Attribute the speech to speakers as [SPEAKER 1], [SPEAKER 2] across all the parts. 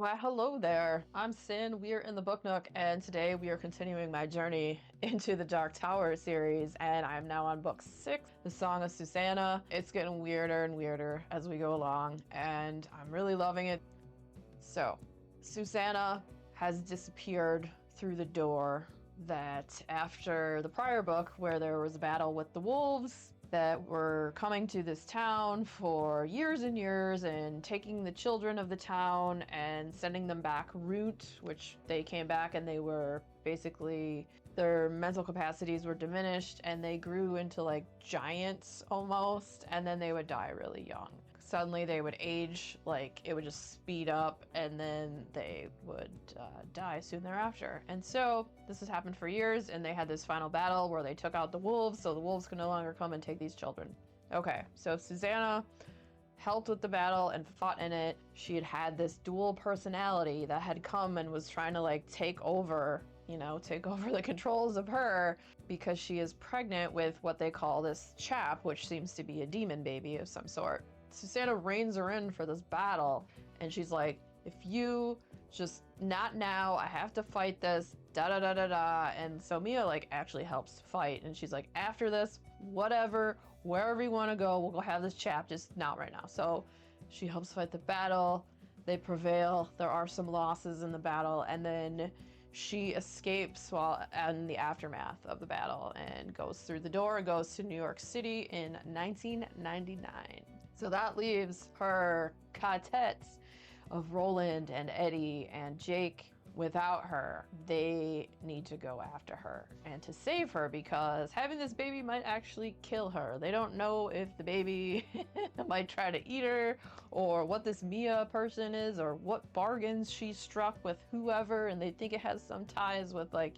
[SPEAKER 1] Why, hello there. I'm Sin. We are in the Book Nook, and today we are continuing my journey into the Dark Tower series, and I'm now on book 6, The Song of Susannah. It's getting weirder and weirder as we go along, and I'm really loving it. So, Susannah has disappeared through the door that after the prior book, where there was a battle with the wolves that were coming to this town for years and years and taking the children of the town and sending them back route, which they came back and they were basically, their mental capacities were diminished and they grew into like giants almost, and then they would die really young. Suddenly they would age, like it would just speed up, and then they would die soon thereafter. And so this has happened for years, and they had this final battle where they took out the wolves, so the wolves could no longer come and take these children. Okay, so Susannah helped with the battle and fought in it. She had had this dual personality that had come and was trying to like take over the controls of her, because she is pregnant with what they call this chap, which seems to be a demon baby of some sort. Susannah reins her in for this battle, and she's like, if you just, not now, I have to fight this, da da da da da. And so Mia like actually helps fight, and she's like, after this, whatever, wherever you want to go, we'll go have this chap, just not right now. So she helps fight the battle, they prevail, there are some losses in the battle, and then she escapes while in the aftermath of the battle and goes through the door and goes to New York City in 1999. So that leaves her quartet of Roland and Eddie and Jake. Without her, they need to go after her and to save her, because having this baby might actually kill her. They don't know if the baby might try to eat her, or what this Mia person is, or what bargains she struck with whoever, and they think it has some ties with, like,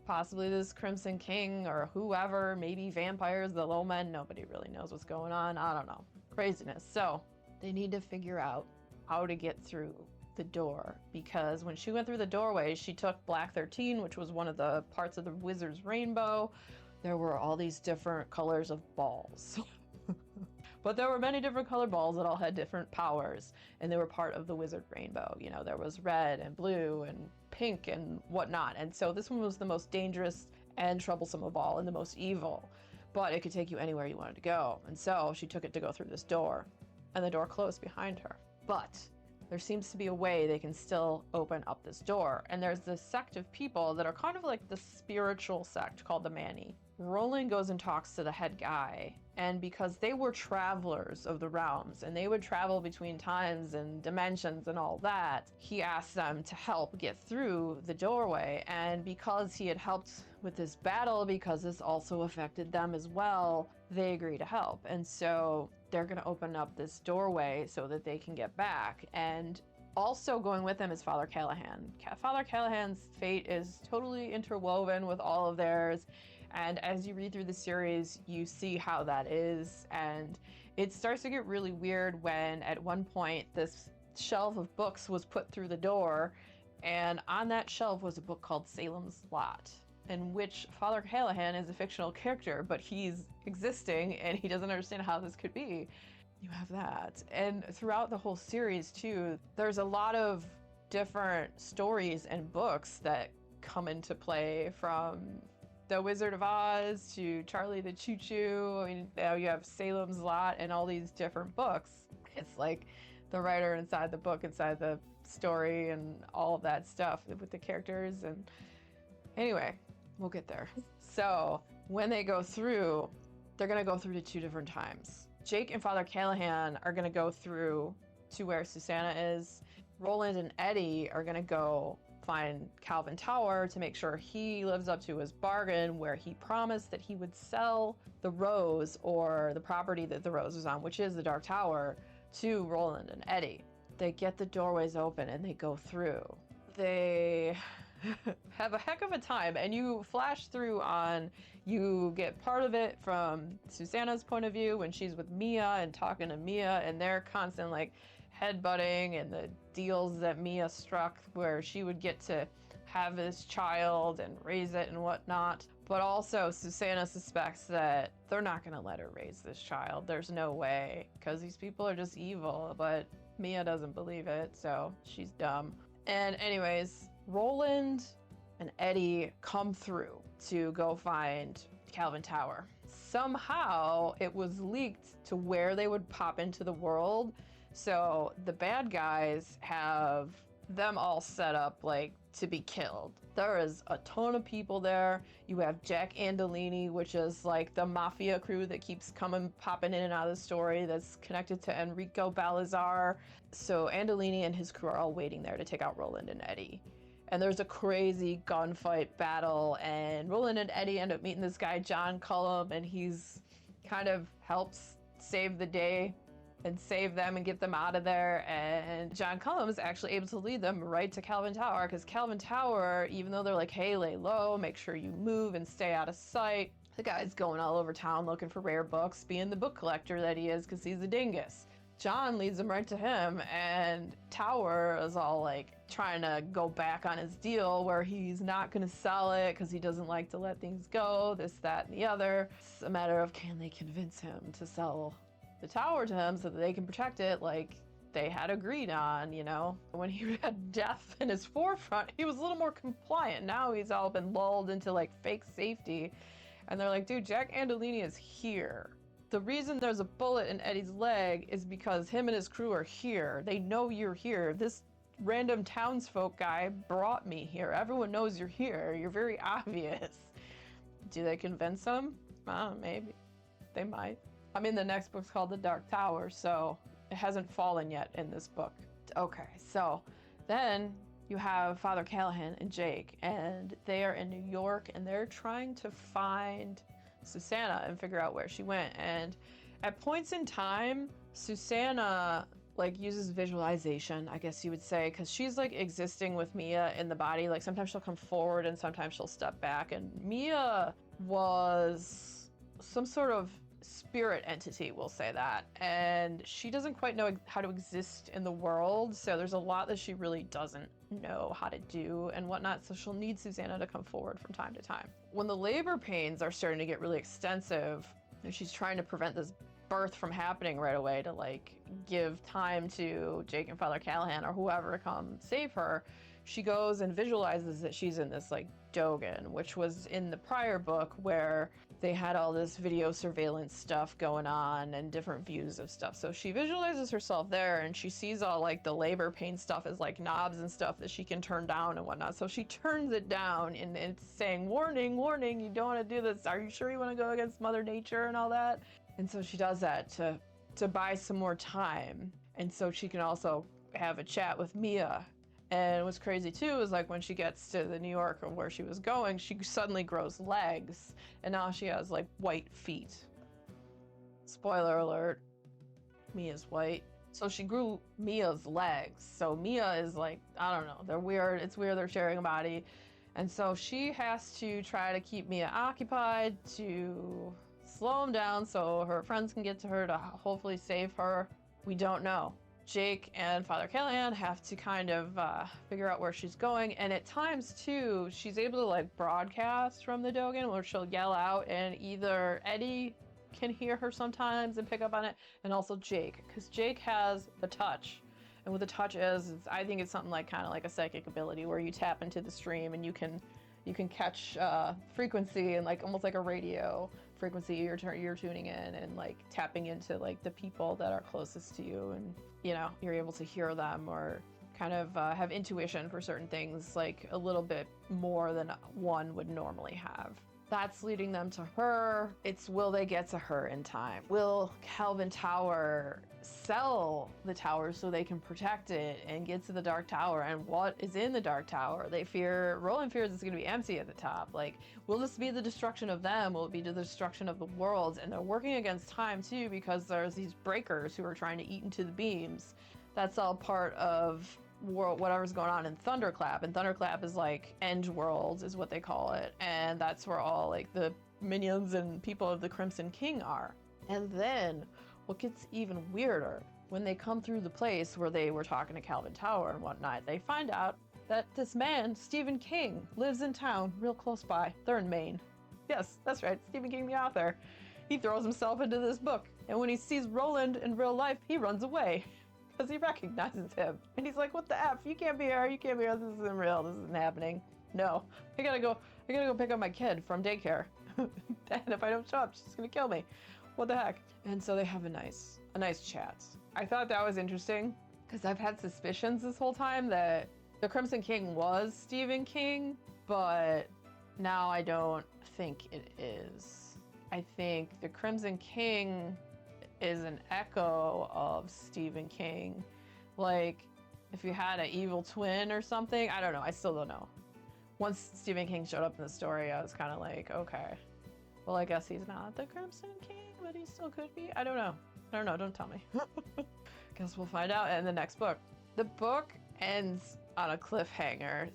[SPEAKER 1] possibly this Crimson King or whoever, maybe vampires, the low men. Nobody really knows what's going on. I don't know. Craziness. So they need to figure out how to get through the door, because when she went through the doorway, she took Black 13, which was one of the parts of the wizard's rainbow. There were all these different colors of balls. But there were many different colored balls that all had different powers, and they were part of the wizard rainbow. There was red and blue and pink and whatnot. And so this one was the most dangerous and troublesome of all, and the most evil, but it could take you anywhere you wanted to go. And so she took it to go through this door, and the door closed behind her. But there seems to be a way they can still open up this door. And there's this sect of people that are kind of like the spiritual sect called the Mani. Roland goes and talks to the head guy, and because they were travelers of the realms and they would travel between times and dimensions and all that, he asked them to help get through the doorway. And because he had helped with this battle, because this also affected them as well, they agree to help. And so they're going to open up this doorway so that they can get back. And also going with them is Father Callahan. Father Callahan's fate is totally interwoven with all of theirs. And as you read through the series, you see how that is. And it starts to get really weird when at one point this shelf of books was put through the door, and on that shelf was a book called Salem's Lot, in which Father Callahan is a fictional character, but he's existing and he doesn't understand how this could be. You have that. And throughout the whole series too, there's a lot of different stories and books that come into play, from The Wizard of Oz to Charlie the Choo Choo. I mean, now you have Salem's Lot and all these different books. It's like the writer inside the book, inside the story, and all of that stuff with the characters. And anyway, we'll get there. So when they go through, they're going to go through to 2 different times. Jake and Father Callahan are going to go through to where Susannah is. Roland and Eddie are going to go find Calvin Tower to make sure he lives up to his bargain, where he promised that he would sell the rose, or the property that the rose was on, which is the Dark Tower, to Roland and Eddie. They get the doorways open and they go through. They have a heck of a time, and you flash through on, you get part of it from Susannah's point of view when she's with Mia and talking to Mia, and they're constant like headbutting, and the deals that Mia struck where she would get to have this child and raise it and whatnot. But also Susannah suspects that they're not going to let her raise this child. There's no way, because these people are just evil. But Mia doesn't believe it, so she's dumb. And anyways, Roland and Eddie come through to go find Calvin Tower. Somehow it was leaked to where they would pop into the world. So the bad guys have them all set up like to be killed. There is a ton of people there. You have Jack Andolini, which is like the mafia crew that keeps popping in and out of the story, that's connected to Enrico Balazar. So Andolini and his crew are all waiting there to take out Roland and Eddie. And there's a crazy gunfight battle, and Roland and Eddie end up meeting this guy, John Cullum, and he's kind of helps save the day and save them and get them out of there. And John Cullum is actually able to lead them right to Calvin Tower, because Calvin Tower, even though they're like, hey, lay low, make sure you move and stay out of sight, the guy's going all over town looking for rare books, being the book collector that he is, because he's a dingus. John leads them right to him, and Tower is all like trying to go back on his deal where he's not going to sell it because he doesn't like to let things go, this, that, and the other. It's a matter of, can they convince him to sell the tower to him so that they can protect it like they had agreed on, you know? When he had death in his forefront, he was a little more compliant. Now he's all been lulled into like fake safety. And they're like, dude, Jack Andolini is here. The reason there's a bullet in Eddie's leg is because him and his crew are here. They know you're here. This random townsfolk guy brought me here. Everyone knows you're here. You're very obvious. Do they convince him? Maybe. They might. I mean, the next book's called The Dark Tower, so it hasn't fallen yet in this book. Okay, so then you have Father Callahan and Jake, and they are in New York, and they're trying to find Susannah and figure out where she went. And at points in time, Susannah like uses visualization, I guess you would say, because she's like existing with Mia in the body. Like sometimes she'll come forward and sometimes she'll step back, and Mia was some sort of spirit entity, we'll say that, and she doesn't quite know how to exist in the world, so there's a lot that she really doesn't know how to do and whatnot, so she'll need Susannah to come forward from time to time. When the labor pains are starting to get really extensive and she's trying to prevent this birth from happening right away to like give time to Jake and Father Callahan or whoever to come save her, she goes and visualizes that she's in this like Dogan, which was in the prior book where they had all this video surveillance stuff going on and different views of stuff. So she visualizes herself there, and she sees all like the labor pain stuff as like knobs and stuff that she can turn down and whatnot. So she turns it down, and it's saying, warning, warning, you don't want to do this. Are you sure you want to go against Mother Nature and all that? And so she does that to buy some more time. And so she can also have a chat with Mia. And what's crazy too is like when she gets to the New York or where she was going, she suddenly grows legs, and now she has like white feet. Spoiler alert, Mia's white. So she grew Mia's legs. So Mia is like, I don't know, they're weird. It's weird they're sharing a body. And so she has to try to keep Mia occupied to slow him down so her friends can get to her to hopefully save her. We don't know. Jake and Father Callahan have to kind of figure out where she's going, and at times too she's able to like broadcast from the Dogan where she'll yell out, and either Eddie can hear her sometimes and pick up on it, and also Jake, because Jake has the touch. And what the touch is I think it's something like kind of like a psychic ability where you tap into the stream and you can catch frequency and like almost like a radio frequency you're tuning in and like tapping into like the people that are closest to you, and you know you're able to hear them or kind of have intuition for certain things like a little bit more than one would normally have. That's leading them to her. It's, will they get to her in time? Will Calvin Tower sell the tower so they can protect it and get to the Dark Tower? And what is in the Dark Tower? Roland fears it's going to be empty at the top. Like, will this be the destruction of them? Will it be the destruction of the world? And they're working against time too, because there's these breakers who are trying to eat into the beams. That's all part of whatever's going on in Thunderclap, and Thunderclap is like End World is what they call it, and that's where all like the minions and people of the Crimson King are. And then what gets even weirder, when they come through the place where they were talking to Calvin Tower and whatnot, they find out that this man, Stephen King, lives in town real close by. They're in Maine. Yes, that's right, Stephen King the author. He throws himself into this book, and when he sees Roland in real life, he runs away. because he recognizes him. And he's like, what the F? You can't be here. You can't be here. This isn't real. This isn't happening. No, I gotta go pick up my kid from daycare. And if I don't show up, she's gonna kill me. What the heck? And so they have a nice chat. I thought that was interesting because I've had suspicions this whole time that the Crimson King was Stephen King, but now I don't think it is. I think the Crimson King is an echo of Stephen King. Like, if you had an evil twin or something, I don't know, I still don't know. Once Stephen King showed up in the story, I was kind of like, okay, well, I guess he's not the Crimson King, but he still could be. I don't know, don't tell me. Guess we'll find out in the next book. The book ends on a cliffhanger,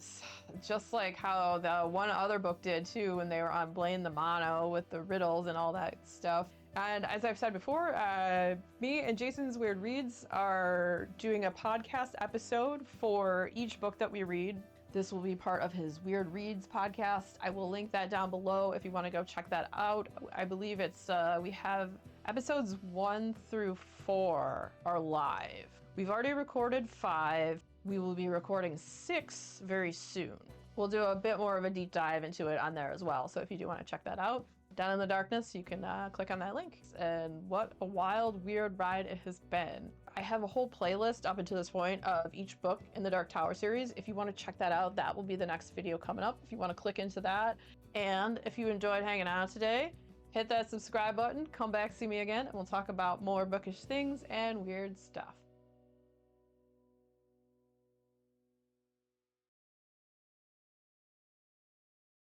[SPEAKER 1] just like how the one other book did too when they were on Blame the Mono with the riddles and all that stuff. And as I've said before, me and Jason's Weird Reads are doing a podcast episode for each book that we read. This will be part of his Weird Reads podcast. I will link that down below if you want to go check that out. I believe it's, we have episodes 1 through 4 are live. We've already recorded 5. We will be recording 6 very soon. We'll do a bit more of a deep dive into it on there as well. So if you do want to check that out, down in the darkness, you can click on that link. And what a wild, weird ride it has been. I have a whole playlist up until this point of each book in the Dark Tower series. If you want to check that out, that will be the next video coming up. If you want to click into that. And if you enjoyed hanging out today, hit that subscribe button, come back, see me again, and we'll talk about more bookish things and weird stuff.